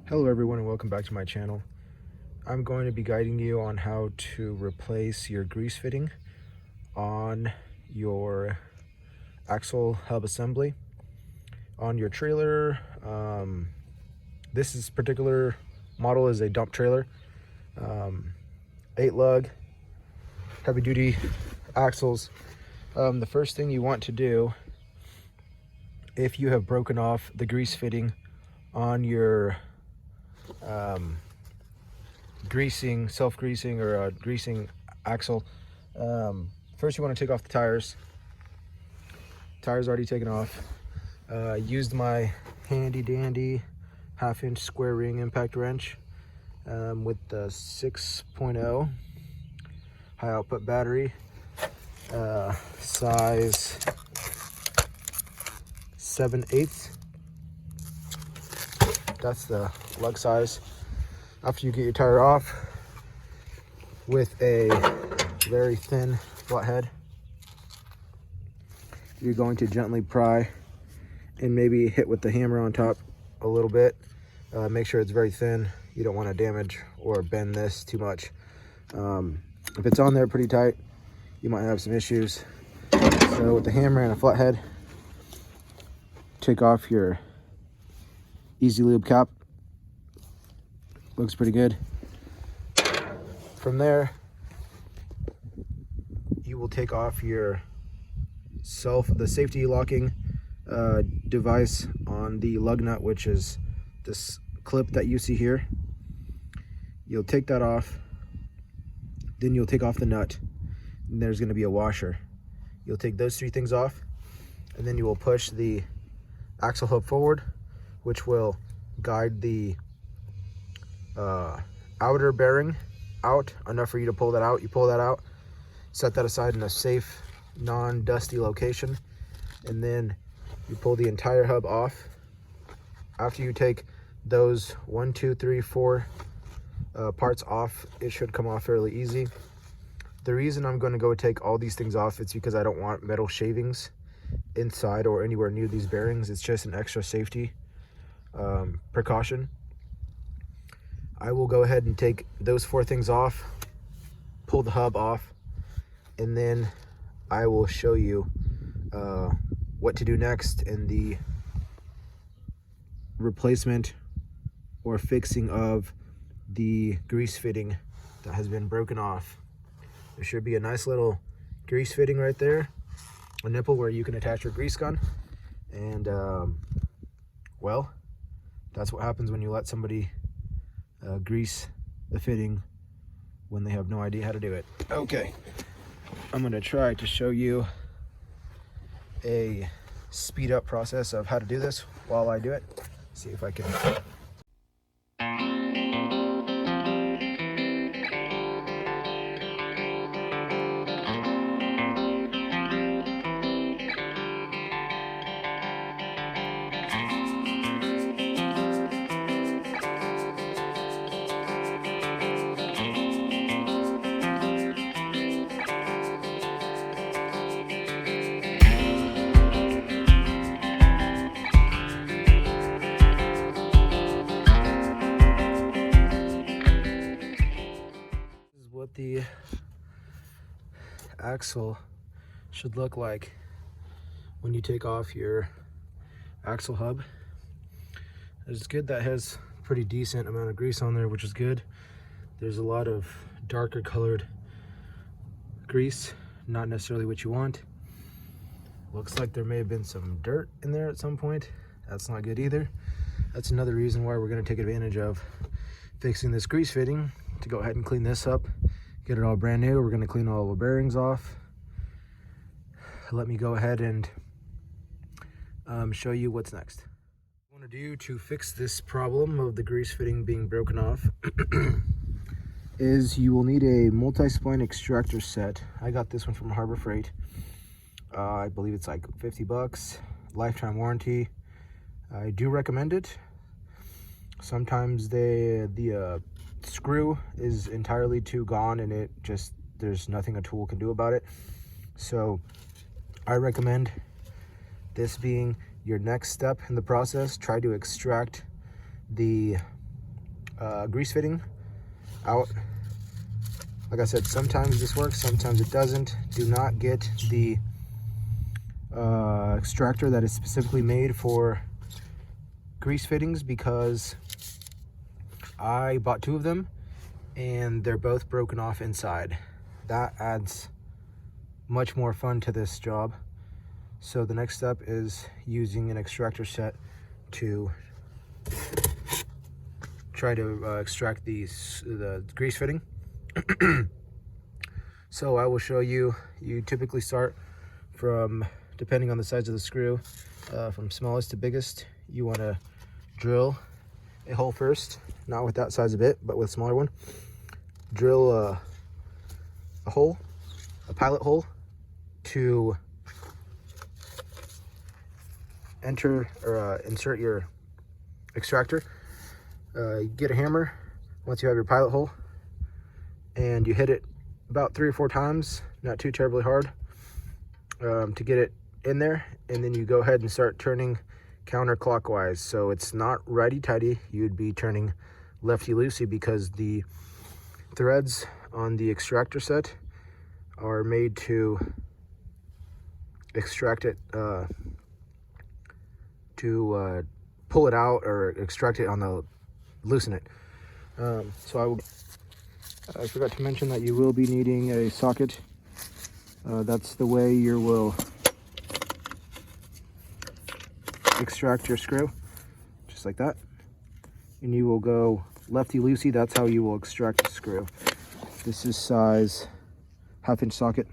Hello everyone and welcome back to my channel. I'm going to be guiding you on how to replace your grease fitting on your axle hub assembly on your trailer. This particular model is a dump trailer, 8 lug, heavy duty axles. The first thing you want to do, if you have broken off the grease fitting on your self-greasing or greasing axle, first you want to take off the tires. Tires already taken off. Used my handy dandy 1/2 inch square ring impact wrench with the 6.0 high output battery, size 7/8. That's the lug size. After you get your tire off, with a very thin flathead, you're going to gently pry and maybe hit with the hammer on top a little bit. Make sure it's very thin. You don't want to damage or bend this too much. If it's on there pretty tight, you might have some issues. So with the hammer and a flathead, take off your Easy Lube cap. Looks pretty good. From there, you will take off the safety locking device on the lug nut, which is this clip that you see here. You'll take that off, then you'll take off the nut, and there's going to be a washer. You'll take those 3 things off, and then you will push the axle hub forward, which will guide the outer bearing out enough for you to pull that out. You pull that out, set that aside in a safe, non-dusty location, and then you pull the entire hub off. After you take those 1, 2, 3, 4 parts off, it should come off fairly easy. The reason I'm going to go take all these things off is because I don't want metal shavings inside or anywhere near these bearings. It's just an extra safety precaution. I will go ahead and take those 4 things off, pull the hub off, and then I will show you what to do next in the replacement or fixing of the grease fitting that has been broken off. There should be a nice little grease fitting right there, a nipple where you can attach your grease gun, and well, that's what happens when you let somebody grease the fitting when they have no idea how to do it. Okay, I'm going to try to show you a speed up process of how to do this while I do it. See if I can. What the axle should look like when you take off your axle hub. It's good that has pretty decent amount of grease on there, which is good. There's a lot of darker colored grease, not necessarily what you want. Looks like there may have been some dirt in there at some point. That's not good either. That's another reason why we're going to take advantage of fixing this grease fitting, to go ahead and clean this up, get it all brand new. We're going to clean all the bearings off. Let me go ahead and show you what's next. What I want to do to fix this problem of the grease fitting being broken off is you will need a multi-spline extractor set. I got this one from Harbor Freight. I believe it's like 50 bucks, lifetime warranty. I do recommend it. Sometimes the screw is entirely too gone and there's nothing a tool can do about it. So I recommend this being your next step in the process. Try to extract the grease fitting out. Like I said, sometimes this works, sometimes it doesn't. Do not get the extractor that is specifically made for grease fittings, because I bought 2 of them and they're both broken off inside. That adds much more fun to this job. So the next step is using an extractor set to try to extract the grease fitting. So I will show you. You typically start from, depending on the size of the screw, from smallest to biggest. You want to drill a hole first, not with that size of bit, but with a smaller one. Drill a hole, a pilot hole, to enter or insert your extractor. Get a hammer once you have your pilot hole, and you hit it about 3 or 4 times, not too terribly hard, to get it in there, and then you go ahead and start turning counterclockwise. So it's not righty-tighty, you'd be turning lefty-loosey, because the threads on the extractor set are made to extract it, to pull it out or extract it on the loosen it. So I forgot to mention that you will be needing a socket. That's the way you will extract your screw, just like that. And you will go lefty-loosey, that's how you will extract the screw. This is size 1/2 inch socket.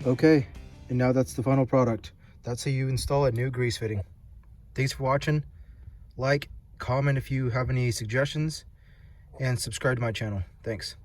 Okay, and now that's the final product. That's how you install a new grease fitting. Thanks for watching. Like, comment if you have any suggestions, and subscribe to my channel. Thanks.